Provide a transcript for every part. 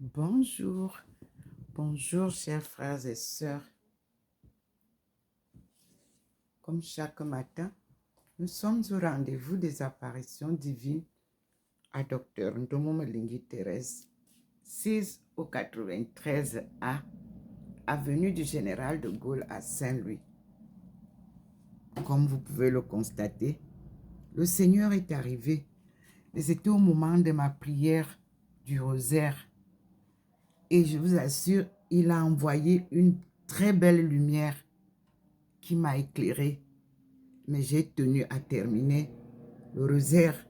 Bonjour, bonjour chers frères et sœurs. Comme chaque matin, nous sommes au rendez-vous des apparitions divines à Dr Ndomo Thérèse, 6 au 93A, avenue du Général de Gaulle à Saint-Louis. Comme vous pouvez le constater, le Seigneur est arrivé et c'était au moment de ma prière du rosaire. Et je vous assure, il a envoyé une très belle lumière qui m'a éclairé. Mais j'ai tenu à terminer le rosaire.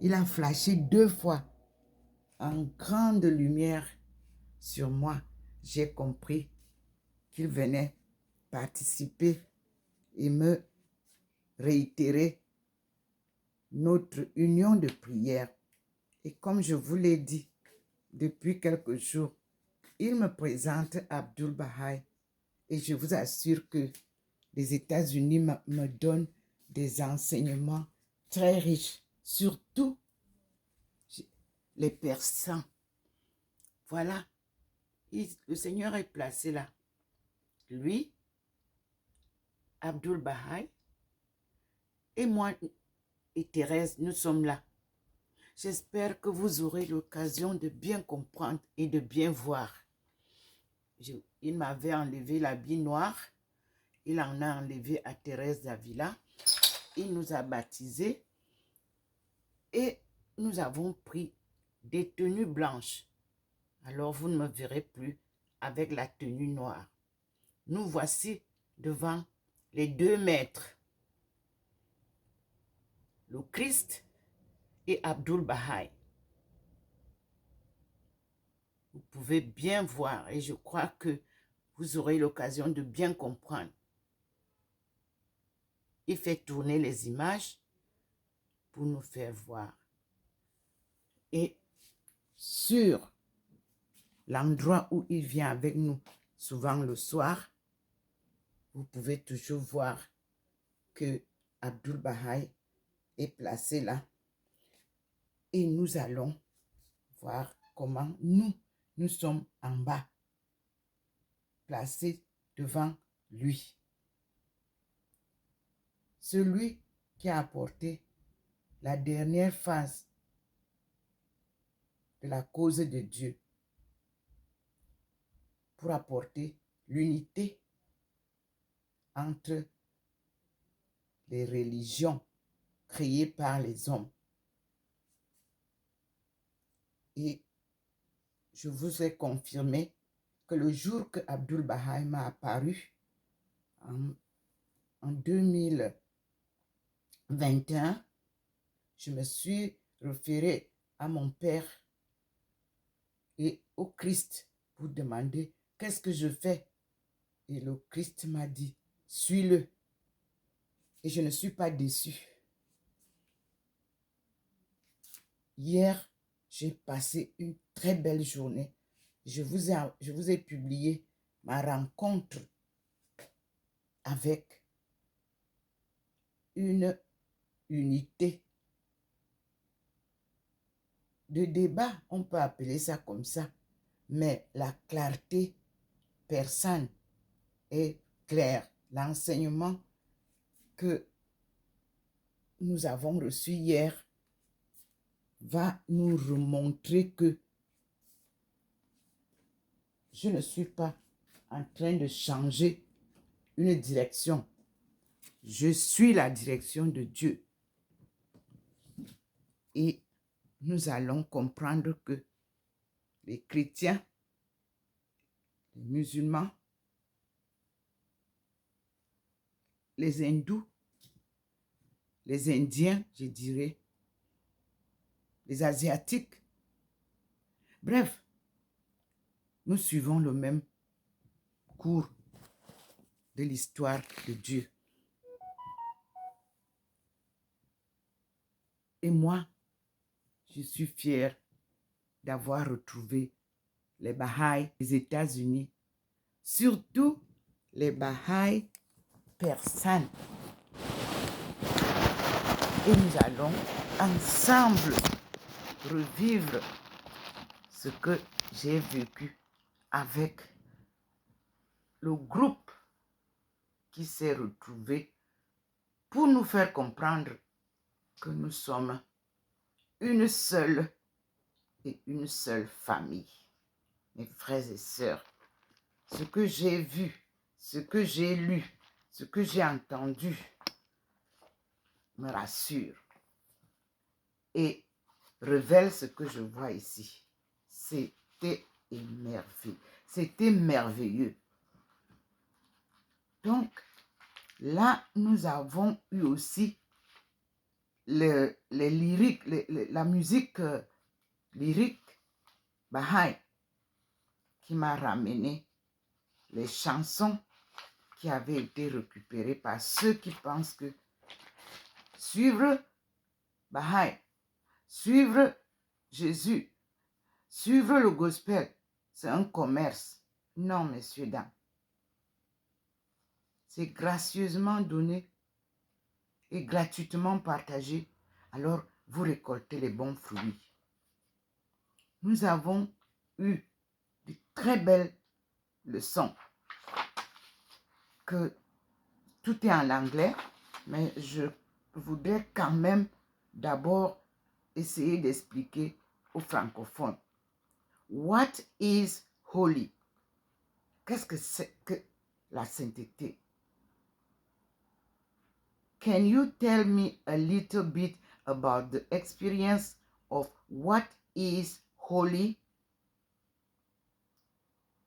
Il a flashé 2 fois en grande lumière sur moi. J'ai compris qu'il venait participer et me réitérer notre union de prière. Et comme je vous l'ai dit depuis quelques jours, il me présente Abdu'l-Bahá et je vous assure que les États-Unis me donnent des enseignements très riches, surtout les persans. Voilà, le Seigneur est placé là. Lui, Abdu'l-Bahá, et moi et Thérèse, nous sommes là. J'espère que vous aurez l'occasion de bien comprendre et de bien voir. Il m'avait enlevé l'habit noir. Il en a enlevé à Thérèse d'Avila. Il nous a baptisés. Et nous avons pris des tenues blanches. Alors vous ne me verrez plus avec la tenue noire. Nous voici devant les 2 maîtres. Le Christ et Abdu'l-Bahá. Vous pouvez bien voir et je crois que vous aurez l'occasion de bien comprendre. Il fait tourner les images pour nous faire voir. Et sur l'endroit où il vient avec nous, souvent le soir, vous pouvez toujours voir que Abdu'l-Bahá est placé là. Et nous allons voir comment nous sommes en bas, placés devant lui. Celui qui a apporté la dernière phase de la cause de Dieu pour apporter l'unité entre les religions créées par les hommes. Et je vous ai confirmé que le jour que Abdu'l-Bahá m'a apparu, en 2021, je me suis référé à mon Père et au Christ pour demander qu'est-ce que je fais. Et le Christ m'a dit, suis-le. Et je ne suis pas déçue. Hier, j'ai passé une très belle journée. Je vous ai publié ma rencontre avec une unité de débat, on peut appeler ça comme ça, mais la clarté persane est claire. L'enseignement que nous avons reçu hier va nous remontrer que je ne suis pas en train de changer une direction. Je suis la direction de Dieu. Et nous allons comprendre que les chrétiens, les musulmans, les hindous, les indiens, je dirais, les asiatiques, bref, nous suivons le même cours de l'histoire de Dieu. Et moi, je suis fière d'avoir retrouvé les Bahaïs des États-Unis, surtout les Bahaïs persans. Et nous allons ensemble revivre ce que j'ai vécu avec le groupe qui s'est retrouvé pour nous faire comprendre que nous sommes une seule et une seule famille. Mes frères et sœurs, ce que j'ai vu, ce que j'ai lu, ce que j'ai entendu me rassure et révèle ce que je vois ici. C'était merveilleux. C'était merveilleux. Donc, là, nous avons eu aussi les lyriques, la musique lyrique Bahai qui m'a ramené les chansons qui avaient été récupérées par ceux qui pensent que suivre Bahai, suivre Jésus, suivre le gospel, c'est un commerce. Non, messieurs, dames. C'est gracieusement donné et gratuitement partagé. Alors, vous récoltez les bons fruits. Nous avons eu de très belles leçons. Que tout est en anglais, mais je voudrais quand même d'abord essayer d'expliquer aux francophones. What is holy? Qu'est-ce que c'est que la sainteté? Can you tell me a little bit about the experience of what is holy?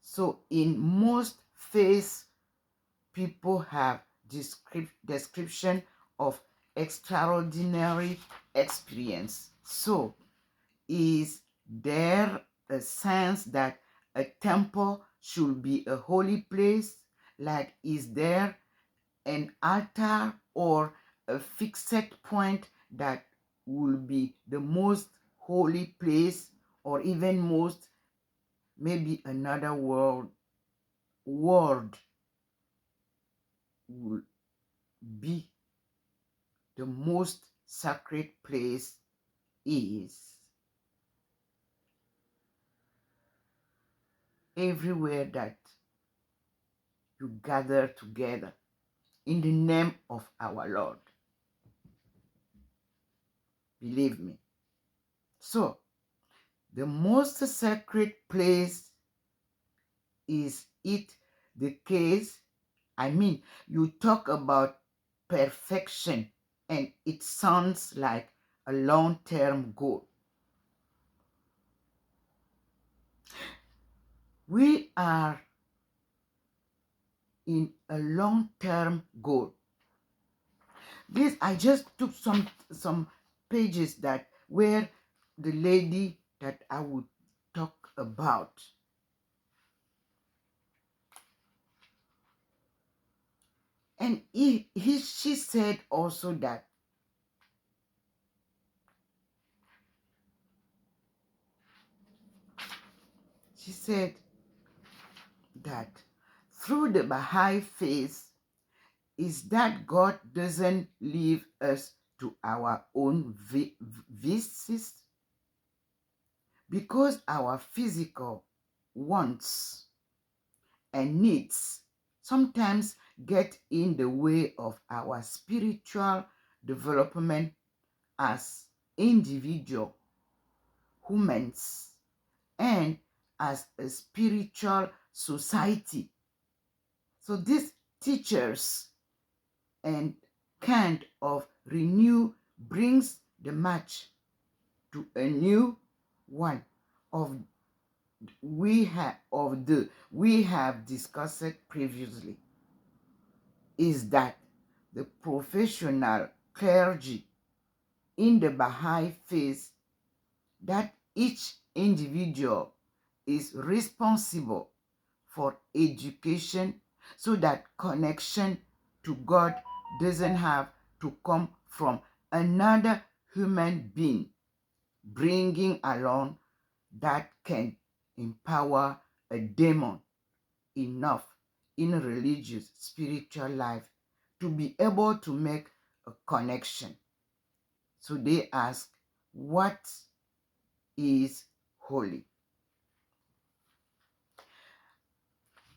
So in most faiths, people have description of extraordinary experience. So is there a sense that a temple should be a holy place? Like, is there an altar or a fixed point that will be the most holy place, or even most, maybe another word will be the most sacred place is? Everywhere that you gather together in the name of our Lord. Believe me. So, the most sacred place, is it the case? I mean, you talk about perfection and it sounds like a long-term goal. We are in a long-term goal. This, I just took some pages that where the lady that I would talk about. And she said also that she said that through the Baha'i faith is that God doesn't leave us to our own vices, because our physical wants and needs sometimes get in the way of our spiritual development as individual humans and as a spiritual society. So these teachers and kind of renew brings the match to a new one of we have discussed it previously, is that the professional clergy in the Baha'i faith, that each individual is responsible for education, so that connection to God doesn't have to come from another human being, bringing along that can empower a demon enough in a religious, spiritual life to be able to make a connection. So they ask, what is holy?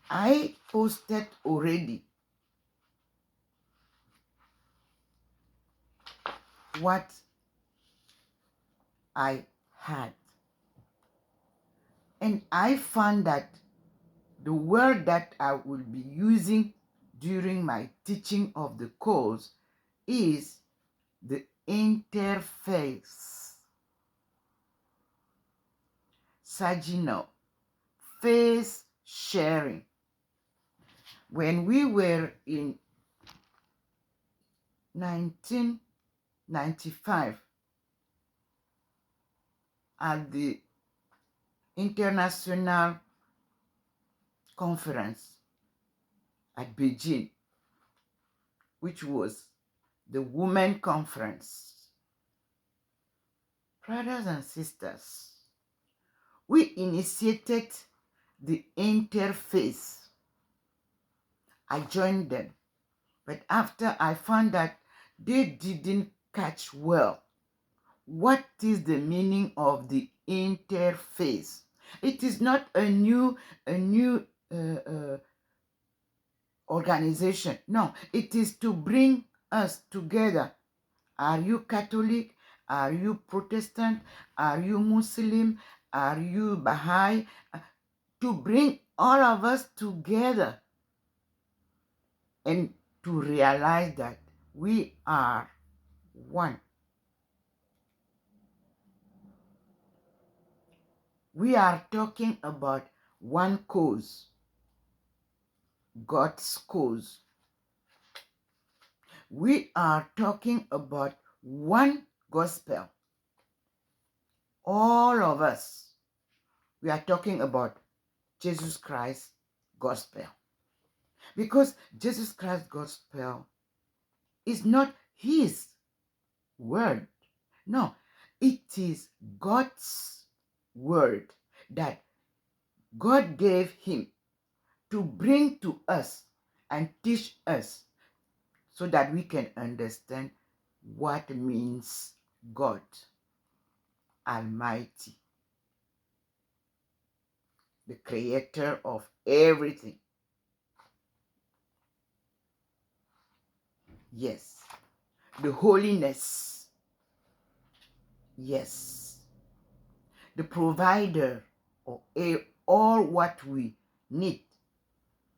I posted already what I had. And I found that the word that I will be using during my teaching of the course is the interface. Saginaw, face sharing. When we were in 1995 at the International Conference at Beijing, which was the Women Conference. Brothers and sisters, we initiated the interface. I joined them, but after I found that they didn't catch well what is the meaning of the interface. It is not a new organization. No, it is to bring us together. Are you Catholic? Are you Protestant? Are you Muslim? Are you Baha'i? To bring all of us together and to realize that we are one. We are talking about one cause, God's cause. We are talking about one gospel. All of us, we are talking about Jesus Christ's gospel. Because Jesus Christ's gospel is not his word. No, it is God's word that God gave him to bring to us and teach us so that we can understand what means God Almighty, the creator of everything. Yes. The holiness. Yes. The provider of all what we need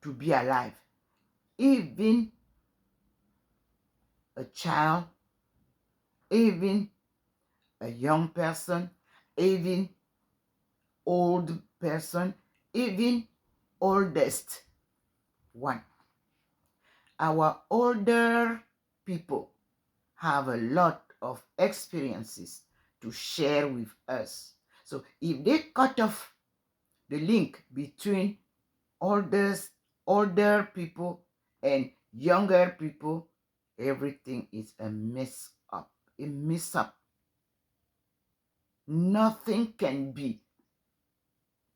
to be alive. Even a child, even a young person, even old person, even oldest one. Our older people have a lot of experiences to share with us. So if they cut off the link between older people and younger people, everything is a mess up. A mess up. Nothing can be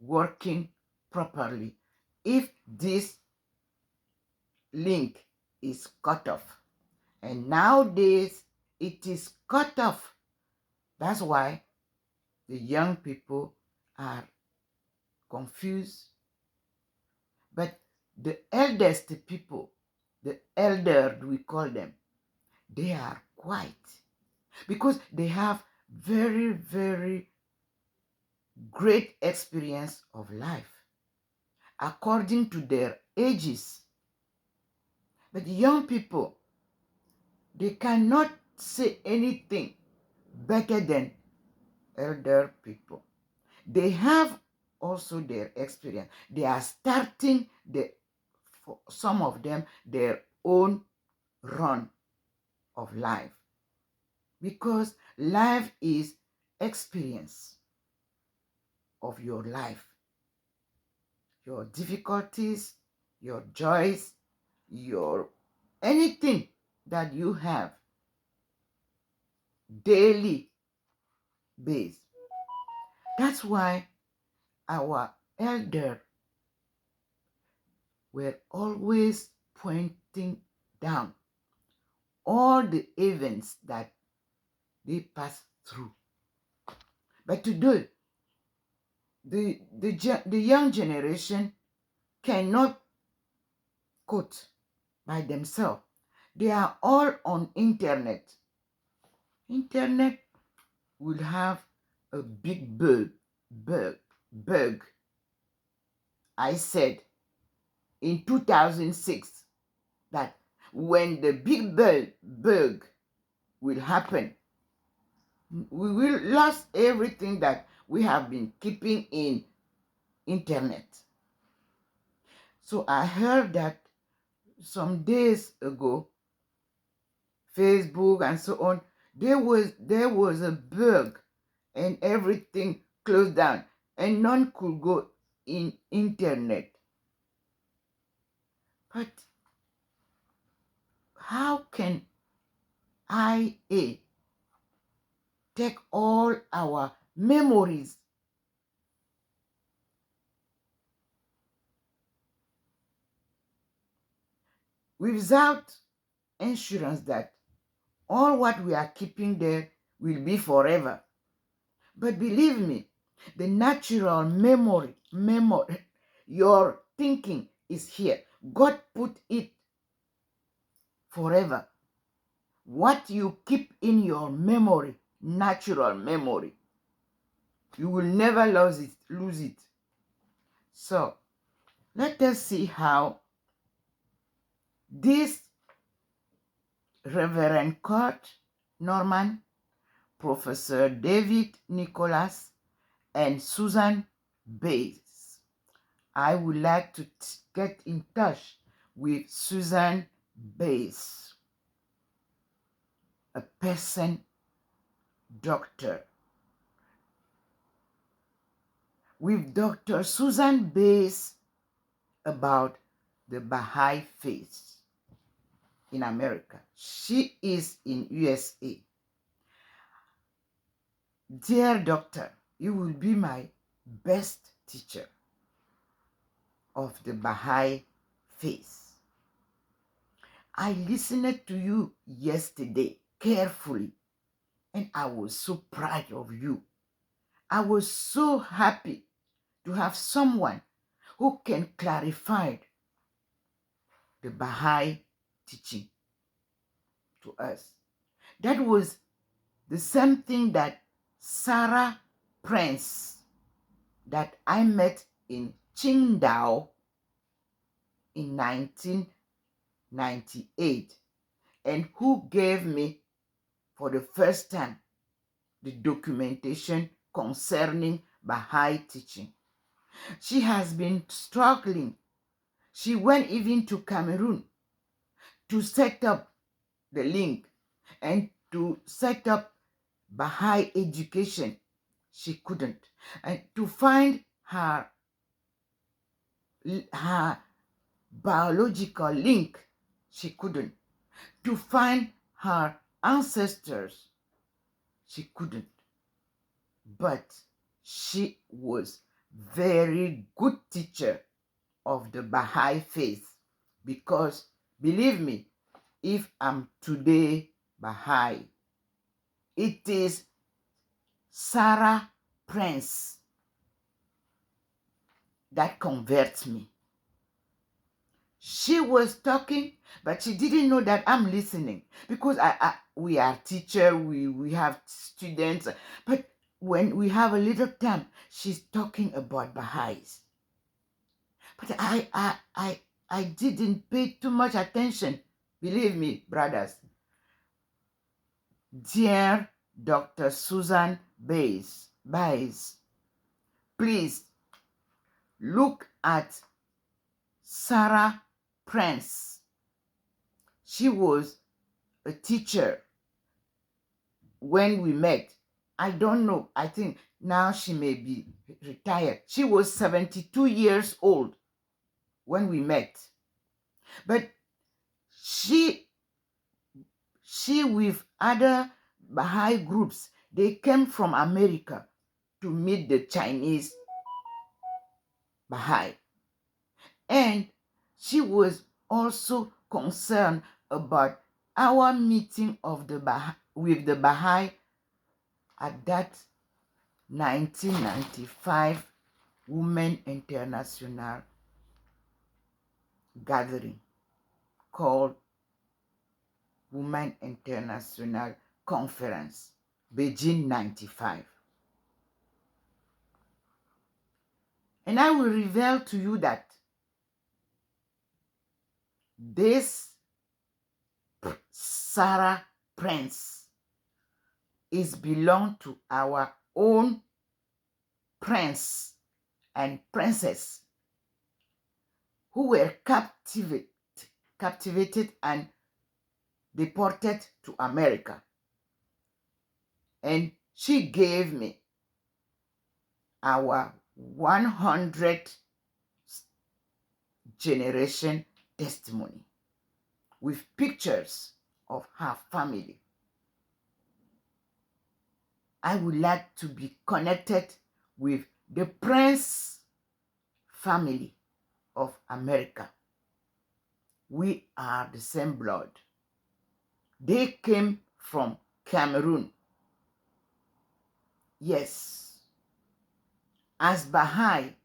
working properly if this link is cut off. And nowadays, it is cut off. That's why the young people are confused. But the eldest people, the elder we call them, they are quiet because they have very, very great experience of life according to their ages. But young people, they cannot say anything better than elder people. They have also their experience. They are starting, for some of them, their own run of life. Because life is experience of your life. Your difficulties, your joys, your anything that you have daily base. That's why our elders were always pointing down all the events that they passed through. But today, the young generation cannot quote by themselves. They are all on internet. Internet will have a big bug. I said in 2006 that when the big bug will happen, we will lose everything that we have been keeping in internet. So I heard that some days ago, Facebook and so on, there was a bug and everything closed down and none could go in internet. But how can IA take all our memories without insurance that all what we are keeping there will be forever? But believe me, the natural memory, your thinking is here. God put it forever. What you keep in your memory, natural memory, you will never lose it. So let us see how this Reverend Kurt Norman, Professor David Nicholas, and Susan Bates. I would like to get in touch with Susan Bates, a person doctor. With Dr. Susan Bates about the Baha'i faith in America. She is in USA. Dear doctor, you will be my best teacher of the Baha'i faith. I listened to you yesterday carefully and I was so proud of you. I was so happy to have someone who can clarify the Baha'i teaching to us. That was the same thing that Sarah Prince, that I met in Qingdao in 1998, and who gave me for the first time the documentation concerning Baha'i teaching. She has been struggling. She went even to Cameroon to set up the link and to set up Baha'i education. She couldn't. And to find her biological link, she couldn't. To find her ancestors, she couldn't. But she was very good teacher of the Baha'i faith, because believe me, if I'm today Baha'i, it is Sarah Prince that converts me. She was talking, but she didn't know that I'm listening, because we are teachers, we have students, but when we have a little time, she's talking about Baha'is. But I didn't pay too much attention. Believe me, brothers. Dear Dr. Susan Bates, please look at Sarah Prince. She was a teacher when we met. I don't know. I think now she may be retired. She was 72 years old when we met. But she with other Baha'i groups, they came from America to meet the Chinese Baha'i. And she was also concerned about our meeting of the with the Baha'i at that 1995 Women International gathering. called Women International Conference, Beijing 95. And I will reveal to you that this Sarah Prince is belong to our own prince and princess who were captivated and deported to America. And she gave me our 100th generation testimony with pictures of her family. I would like to be connected with the Prince family of America. We are the same blood. They came from Cameroon. Yes. As Baha'i,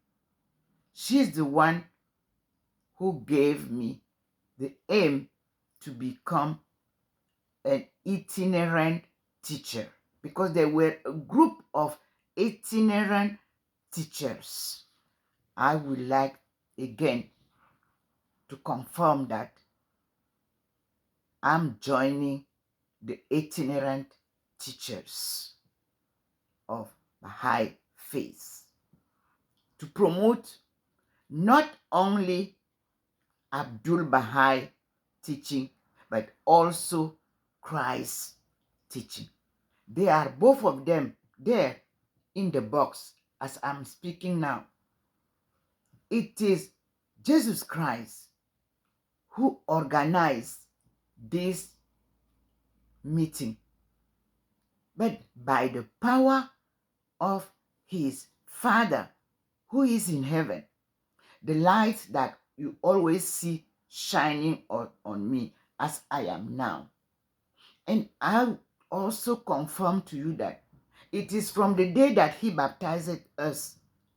she's the one who gave me the aim to become an itinerant teacher, because there were a group of itinerant teachers. I would like again to confirm that I'm joining the itinerant teachers of Baha'i faith to promote not only Abdu'l-Bahá teaching, but also Christ's teaching. They are both of them there in the box as I'm speaking now. It is Jesus Christ who organized this meeting, but by the power of his Father who is in heaven, the light that you always see shining on me as I am now. And I also confirm to you that it is from the day that he baptized us,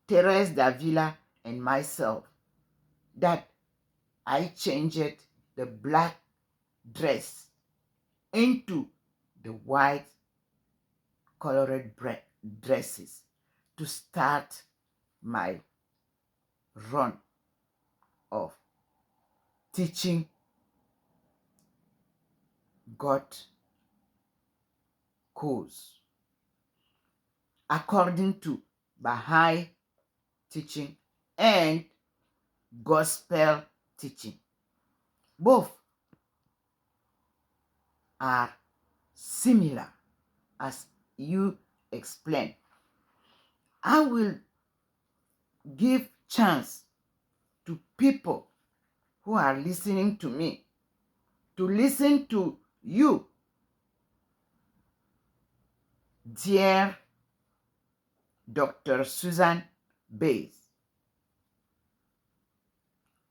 Therese Davila and myself, that I changed the black dress into the white colored dresses to start my run of teaching God cause according to Baha'i teaching and gospel teaching. Both are similar as you explain. I will give chance to people who are listening to me to listen to you, dear Dr. Susan Bays,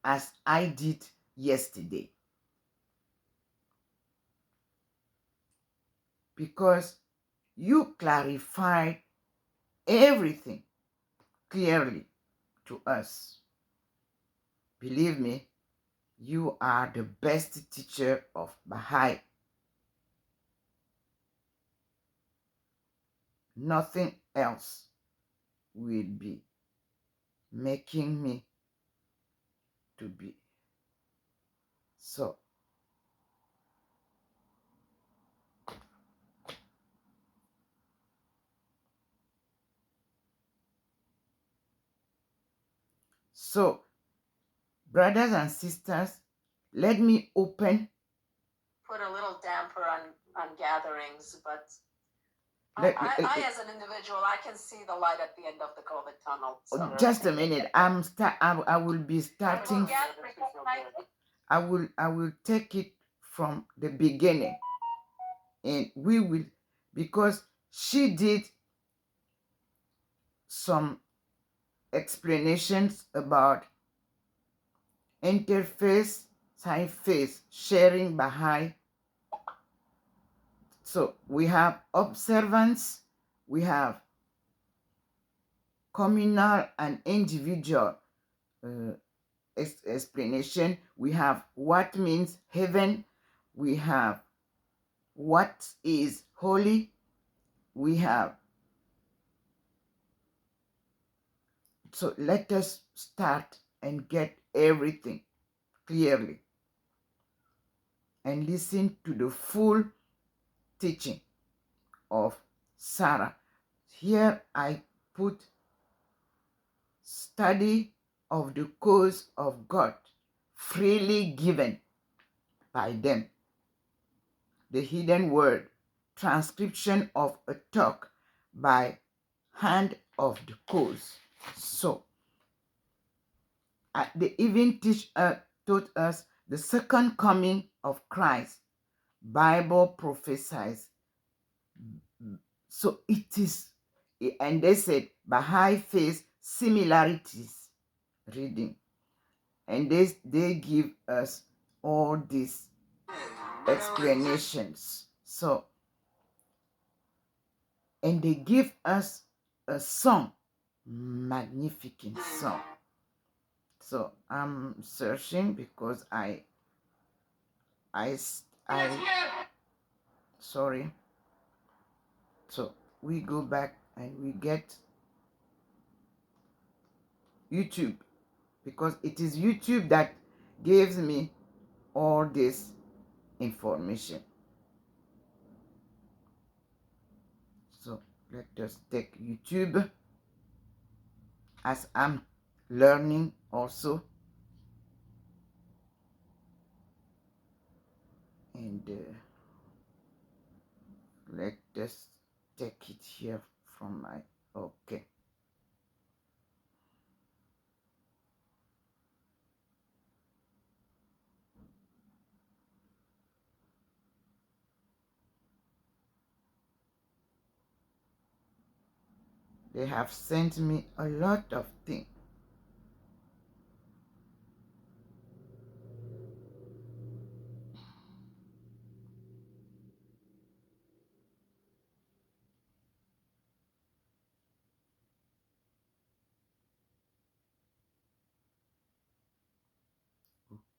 as I did yesterday. Because you clarified everything clearly to us. Believe me, you are the best teacher of Baha'i. Nothing else will be making me to be so. So, brothers and sisters, let me open. Put a little damper on gatherings, but Let, I, as an individual, I can see the light at the end of the COVID tunnel. So. Just a minute. I will be starting. I will take it from the beginning, and we will, because she did some explanations about interface, side face, sharing Baha'i. So we have observance, we have communal and individual explanation. We have what means heaven. We have what is holy. We have. So let us start and get everything clearly and listen to the full teaching of Sarah. Here I put study of the cause of God freely given by them. The hidden word, transcription of a talk by hand of the cause. So they even taught us the second coming of Christ. Bible prophesies. So it is, and they said Baha'i faith similarities reading. And they give us all these explanations. So, and they give us a song, magnificent song. So I'm searching because sorry. So we go back and we get YouTube, because it is YouTube that gives me all this information. So let us take YouTube, as I'm learning also. And let us take it here from my, okay. They have sent me a lot of things.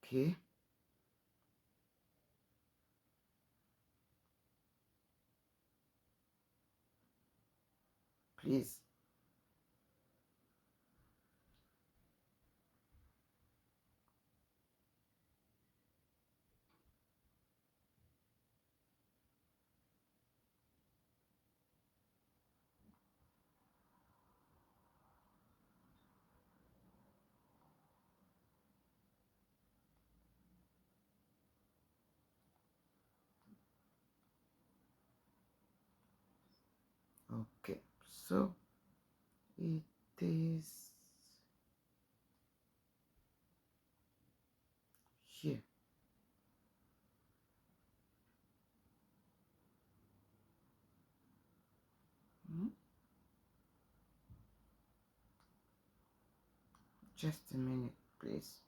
Okay. Please. Okay. So it is here. Just a minute, please.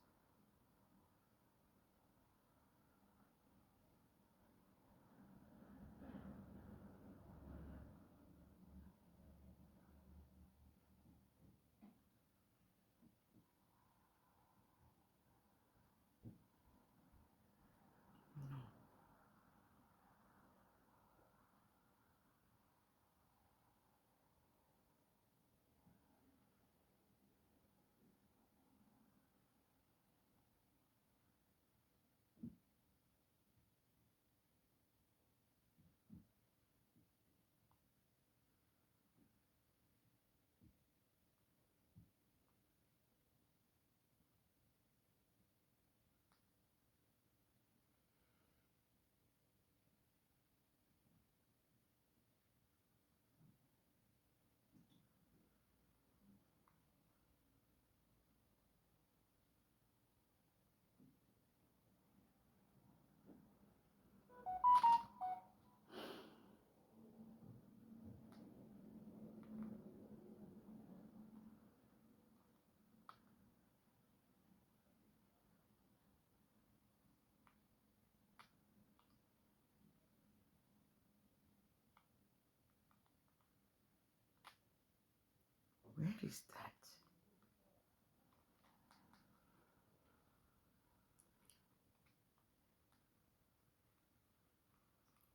Where is that?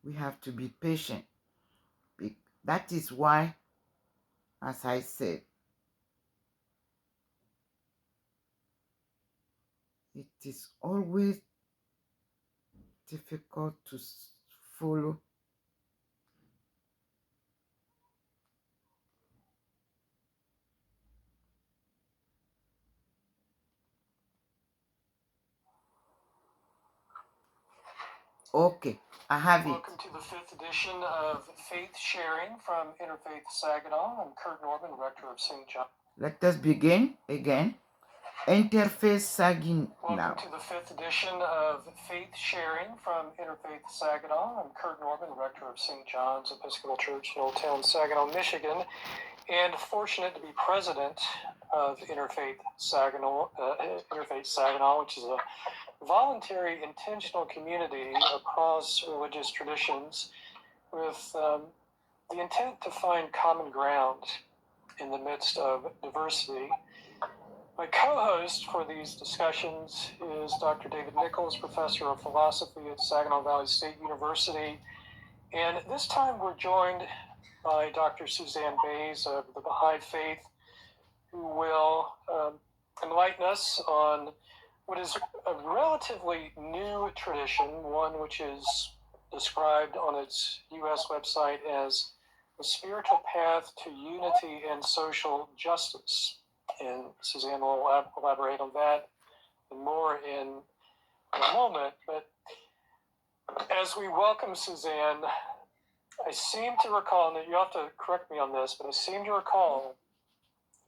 we have to be patient. That is why, as I said, it is always difficult to follow Okay, I have it. Welcome to the 5th edition of Faith Sharing from Interfaith Saginaw. I'm Kurt Norman, Rector of St. John. Let us begin again. Interfaith Saginaw. Welcome to the 5th edition of Faith Sharing from Interfaith Saginaw. I'm Kurt Norman, Rector of St. John's Episcopal Church in Old Town Saginaw, Michigan, and fortunate to be president of Interfaith Saginaw, which is a voluntary, intentional community across religious traditions with the intent to find common ground in the midst of diversity. My co-host for these discussions is Dr. David Nichols, Professor of Philosophy at Saginaw Valley State University. And this time we're joined by Dr. Suzanne Bays of the Baha'i Faith, who will enlighten us on what is a relatively new tradition, one which is described on its U.S. website as the spiritual path to unity and social justice. And Suzanne will elaborate on that and more in a moment. But as we welcome Suzanne, I seem to recall, and you have to correct me on this, but I seem to recall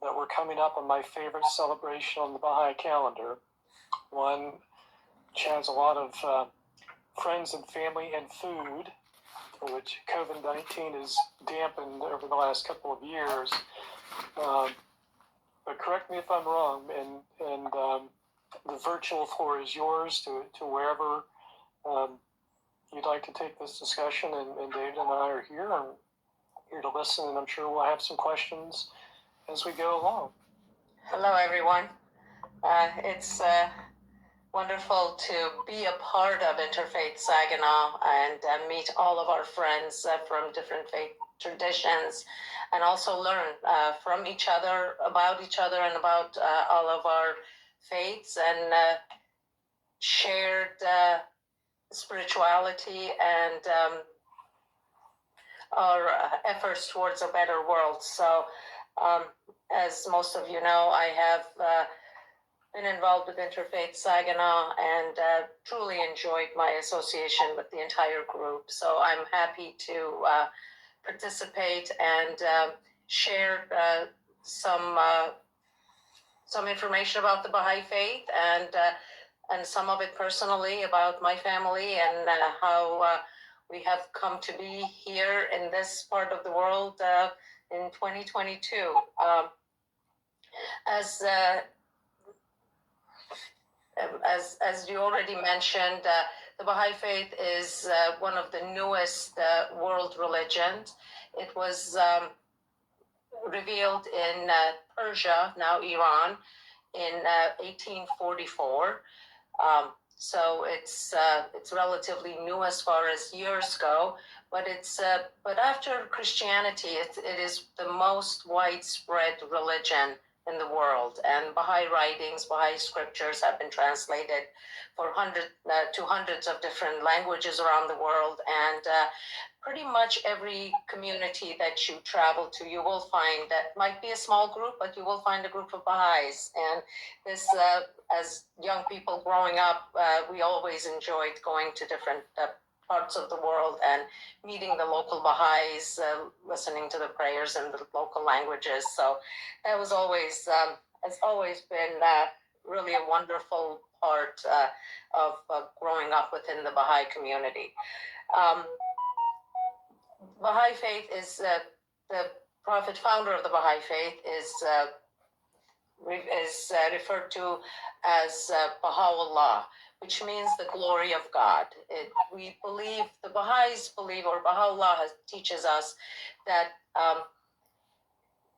that we're coming up on my favorite celebration on the Baha'i calendar, one which has a lot of friends and family and food, which COVID-19 has dampened over the last couple of years. But correct me if I'm wrong, and the virtual floor is yours to wherever you'd like to take this discussion, and David and I are here to listen, and I'm sure we'll have some questions as we go along. Hello, everyone. It's wonderful to be a part of Interfaith Saginaw and meet all of our friends from different faith traditions, and also learn from each other, about each other, and about all of our faiths and shared spirituality and our efforts towards a better world. So, as most of you know, I have been involved with Interfaith Saginaw and truly enjoyed my association with the entire group. So I'm happy to participate and share some information about the Baha'i faith and some of it personally about my family and how we have come to be here in this part of the world in 2022. As you already mentioned, the Baha'i faith is one of the newest world religions. It was revealed in Persia, now Iran, in 1844. So it's relatively new as far as years go, but but after Christianity, it is the most widespread religion in the world, and Baha'i writings, Baha'i scriptures have been translated to hundreds of different languages around the world, and pretty much every community that you travel to, you will find that might be a small group, but you will find a group of Baha'is. And this, as young people growing up, we always enjoyed going to different parts of the world and meeting the local Baha'is, listening to the prayers in the local languages. So that was always, has always been really a wonderful part of growing up within the Baha'i community. Baha'i faith is the prophet founder of the Baha'i faith is referred to as Baha'u'llah, which means the glory of God. We believe, the Baha'is believe, or Baha'u'llah teaches us that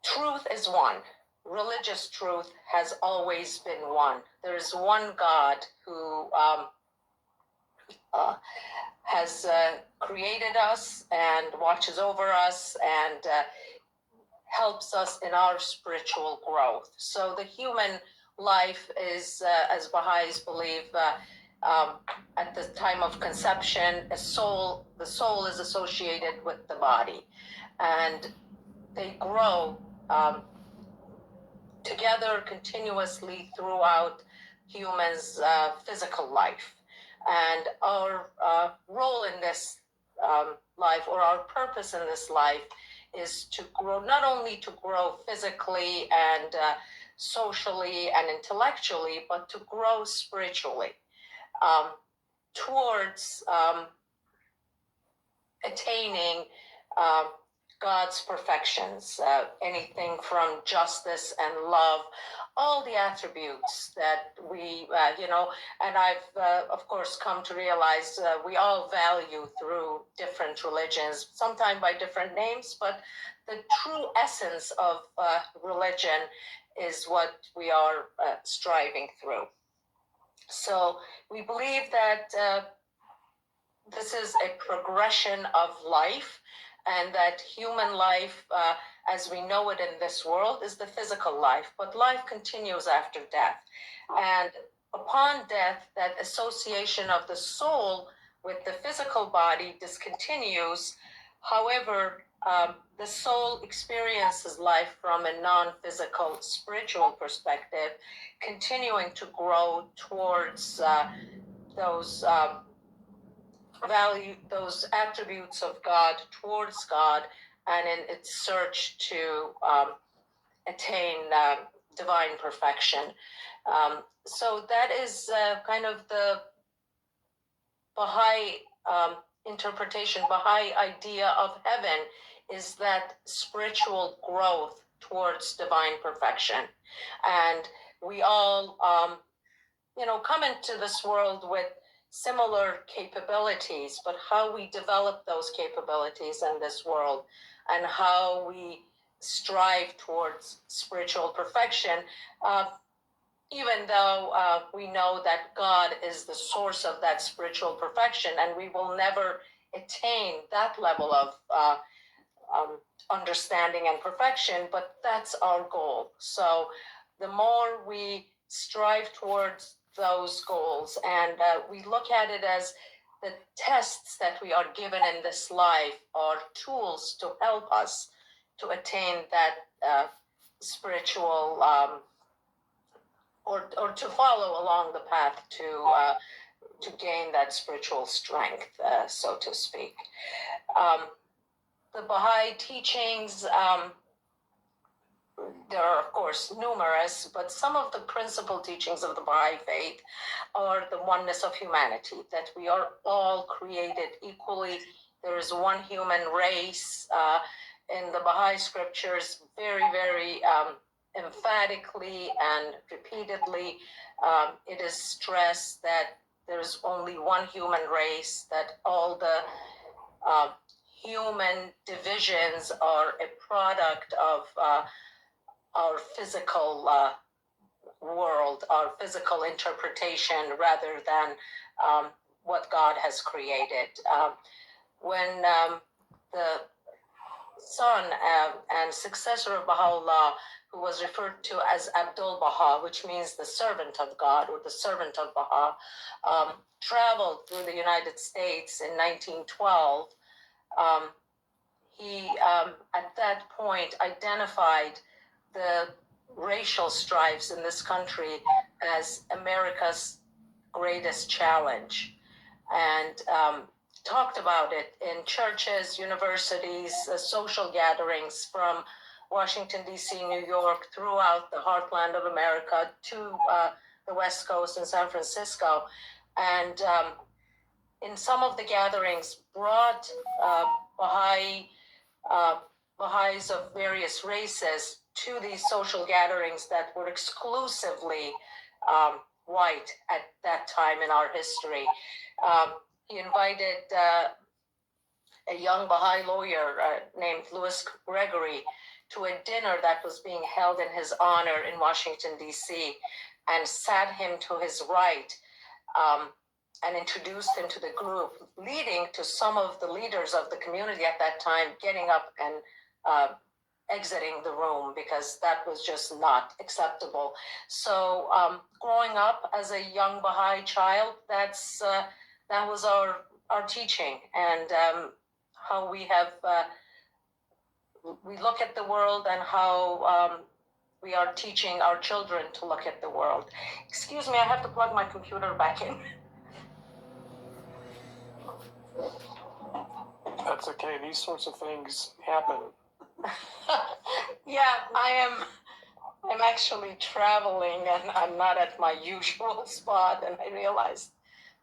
truth is one. Religious truth has always been one. There is one God who has created us and watches over us and helps us in our spiritual growth. So the human life is, as Baha'is believe, at the time of conception, the soul is associated with the body, and they grow together continuously throughout humans' physical life. And our role in this life, or our purpose in this life, is to grow, not only to grow physically and socially and intellectually, but to grow spiritually towards attaining God's perfections, anything from justice and love, all the attributes that we, and I've, of course, come to realize we all value through different religions, sometimes by different names, but the true essence of religion is what we are striving through. So we believe that this is a progression of life, and that human life, as we know it in this world, is the physical life, but life continues after death. And upon death, that association of the soul with the physical body discontinues. However, the soul experiences life from a non-physical spiritual perspective, continuing to grow towards those those attributes of God, towards God, and in its search to attain divine perfection. So that is kind of the Baha'i interpretation, Baha'i idea of heaven, is that spiritual growth towards divine perfection. And we all, come into this world with similar capabilities, but how we develop those capabilities in this world and how we strive towards spiritual perfection, even though we know that God is the source of that spiritual perfection, and we will never attain that level of understanding and perfection, but that's our goal. So the more we strive towards those goals, and we look at it as the tests that we are given in this life are tools to help us to attain that spiritual or to follow along the path to gain that spiritual strength, so to speak. The Baha'i teachings, there are, of course, numerous, but some of the principal teachings of the Baha'i faith are the oneness of humanity, that we are all created equally. There is one human race. In the Baha'i scriptures, very, very emphatically and repeatedly, it is stressed that there's only one human race, that all the human divisions are a product of our physical world, our physical interpretation, rather than what God has created. When the son and successor of Baha'u'llah, who was referred to as Abdu'l-Bahá, which means the servant of God or the servant of Baha, traveled through the United States in 1912, he, at that point, identified the racial strifes in this country as America's greatest challenge, and talked about it in churches, universities, social gatherings from Washington, D.C., New York, throughout the heartland of America to the West Coast and San Francisco. And in some of the gatherings brought Baha'is of various races to these social gatherings that were exclusively white at that time in our history. He invited a young Baha'i lawyer named Louis Gregory to a dinner that was being held in his honor in Washington, D.C., and sat him to his right and introduced into the group, leading to some of the leaders of the community at that time getting up and exiting the room because that was just not acceptable. So growing up as a young Baha'i child, that was our teaching, and how we look at the world, and how we are teaching our children to look at the world. Excuse me, I have to plug my computer back in. That's okay. These sorts of things happen. Yeah, I'm actually traveling, and I'm not at my usual spot, and I realized.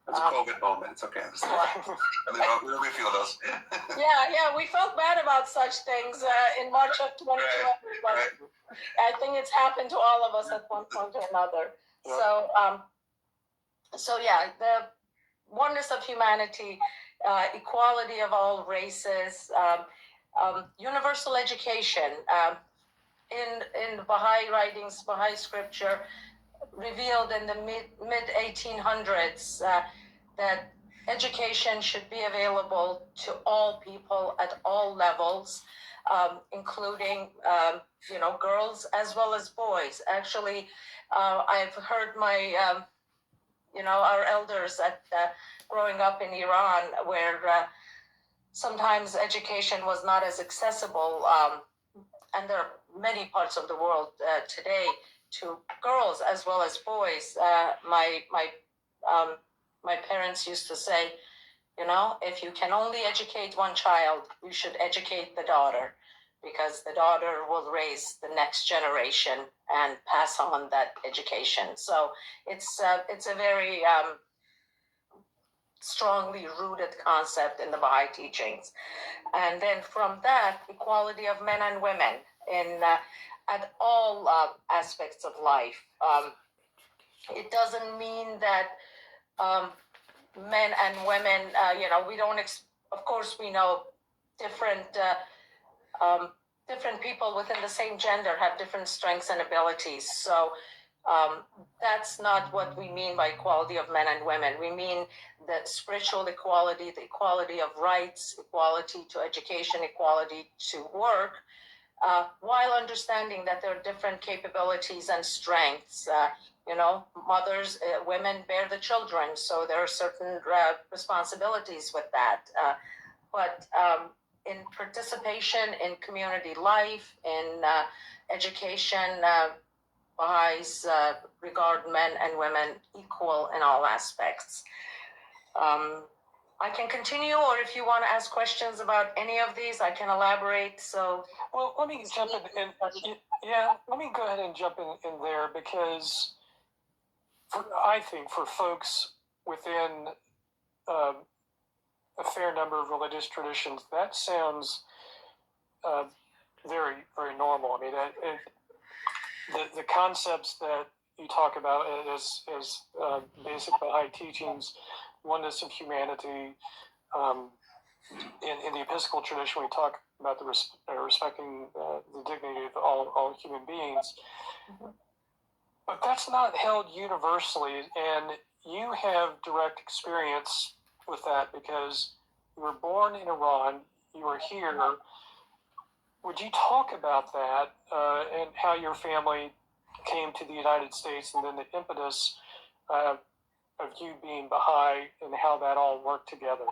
It's a COVID moment. It's okay. We feel those. Yeah, we felt bad about such things in March of 2020, but Right. I think it's happened to all of us at one point or another. Yeah. So yeah, the oneness of humanity, equality of all races, universal education. In Baha'i writings, Baha'i scripture, revealed in the mid 1800s that education should be available to all people at all levels, including girls as well as boys. Actually, I've heard my our elders at growing up in Iran, where sometimes education was not as accessible, and there are many parts of the world today, to girls as well as boys. My parents used to say, if you can only educate one child, you should educate the daughter, because the daughter will raise the next generation and pass on that education. So it's a very strongly rooted concept in the Baha'i teachings. And then from that, equality of men and women in at all aspects of life. It doesn't mean that men and women, we don't, of course, we know different people within the same gender have different strengths and abilities. So that's not what we mean by equality of men and women. We mean the spiritual equality, the equality of rights, equality to education, equality to work, while understanding that there are different capabilities and strengths. Mothers, women bear the children, so there are certain responsibilities with that. But in participation in community life, in education, Baha'is regard men and women equal in all aspects. I can continue, or if you want to ask questions about any of these, I can elaborate. So, well, let me jump in. Let me go ahead and jump in there, because I think for folks within a fair number of religious traditions, that sounds very, very normal. I mean, the concepts that you talk about as basic Baha'i teachings, oneness of humanity. In the Episcopal tradition, we talk about the respecting the dignity of all human beings. But that's not held universally, and you have direct experience with that because you were born in Iran, you were here. Would you talk about that and how your family came to the United States, and then the impetus of you being Baha'i and how that all worked together?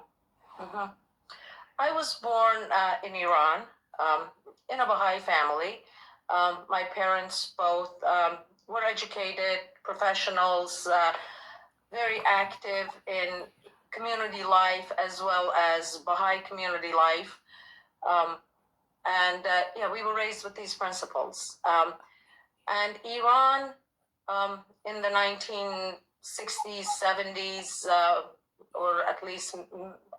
Mm-hmm. I was born in Iran, in a Baha'i family. My parents both were educated professionals, very active in community life as well as Baha'i community life. We were raised with these principles. And Iran, in the 1960s, 70s, or at least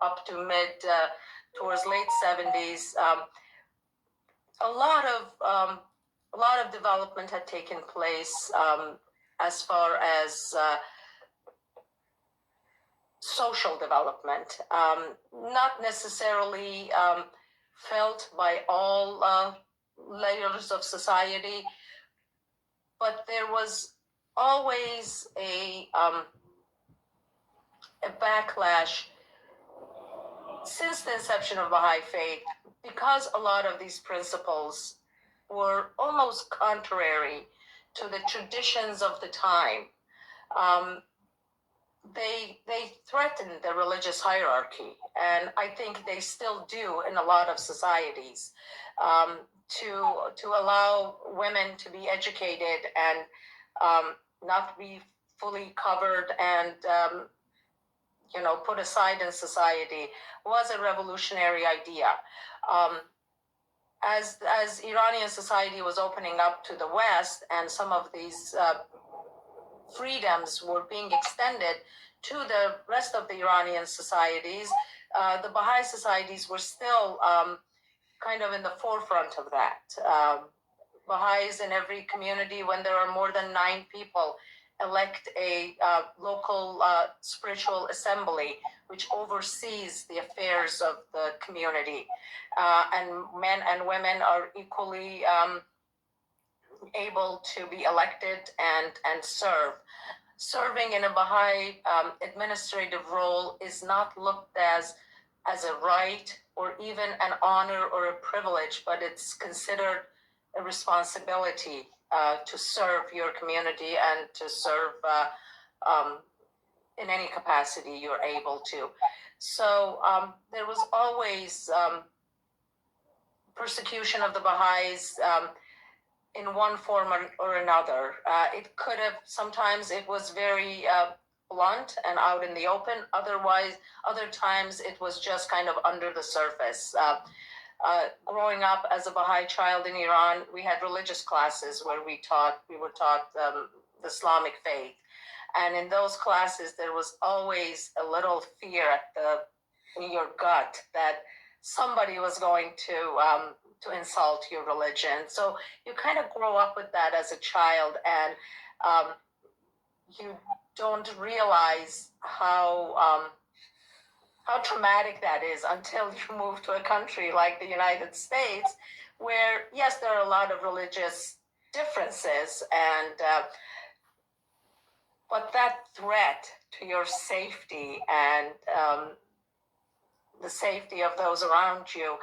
up to towards late 70s, a lot of development had taken place as far as social development, not necessarily felt by all layers of society, but there was always a a backlash since the inception of Baha'i faith, because a lot of these principles were almost contrary to the traditions of the time. They threatened the religious hierarchy, and I think they still do in a lot of societies, to allow women to be educated and not be fully covered and put aside in society was a revolutionary idea. As Iranian society was opening up to the West, and some of these freedoms were being extended to the rest of the Iranian societies, the Baha'i societies were still kind of in the forefront of that. Baha'is in every community, when there are more than 9 people, elect a local spiritual assembly which oversees the affairs of the community. And men and women are equally able to be elected and serve. Serving in a Baha'i administrative role is not looked as a right or even an honor or a privilege, but it's considered a responsibility to serve your community and to serve in any capacity you're able to. So there was always persecution of the Baha'is in one form or another. It could have, sometimes it was very blunt and out in the open. Other times it was just kind of under the surface. Growing up as a Baha'i child in Iran, we had religious classes where we were taught the Islamic faith. And in those classes, there was always a little fear in your gut that somebody was going to insult your religion. So you kind of grow up with that as a child, and you don't realize how traumatic that is until you move to a country like the United States, where, yes, there are a lot of religious differences, but that threat to your safety and the safety of those around you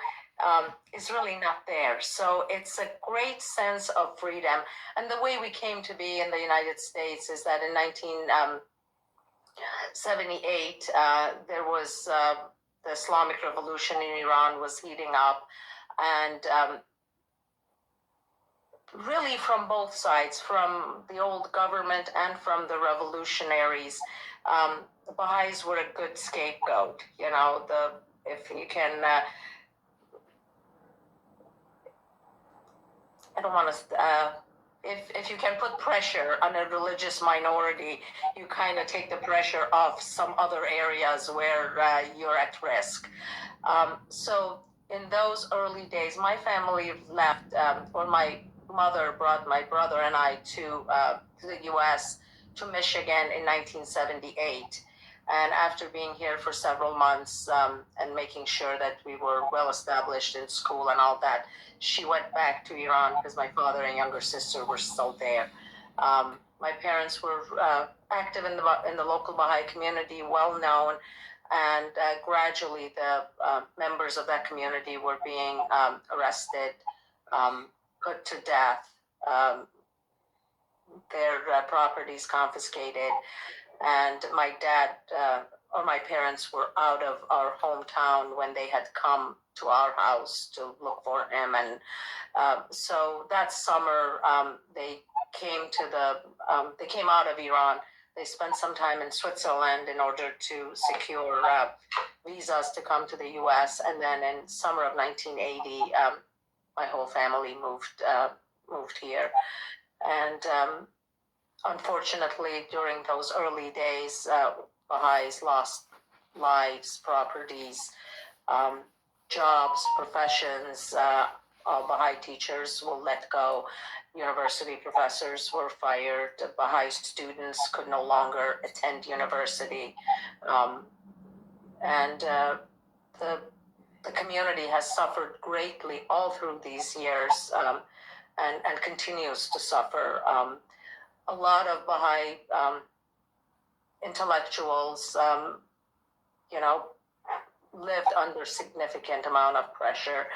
is really not there. So it's a great sense of freedom. And the way we came to be in the United States is that in 1978, there was the Islamic Revolution in Iran was heating up, and really from both sides, from the old government and from the revolutionaries, the Baha'is were a good scapegoat. If you can, I don't want to. If you can put pressure on a religious minority, you kind of take the pressure off some other areas where you're at risk. So in those early days, my family left, or my mother brought my brother and I to the U.S., to Michigan in 1978. And after being here for several months and making sure that we were well established in school and all that, she went back to Iran because my father and younger sister were still there. My parents were active in the local Baha'i community, well known, and gradually the members of that community were being arrested, put to death, their properties confiscated. And my dad or my parents were out of our hometown when they had come to our house to look for him. And so that summer, they came out of Iran. They spent some time in Switzerland in order to secure visas to come to the U.S. And then in summer of 1980, my whole family moved here. And unfortunately, during those early days, Baha'is lost lives, properties, jobs, professions. All Baha'i teachers were let go. University professors were fired. Baha'i students could no longer attend university. And the community has suffered greatly all through these years, and continues to suffer. A lot of Baha'i intellectuals lived under significant amount of pressure.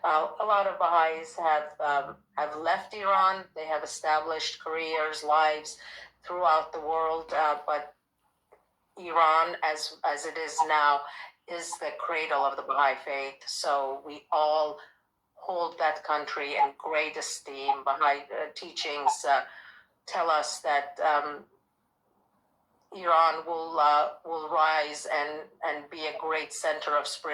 A lot of Baha'is have left Iran. They have established careers, lives throughout the world, but Iran, as it is now, is the cradle of the Baha'i faith. So we all hold that country in great esteem. Baha'i teachings tell us that Iran will rise and be a great center of spiritual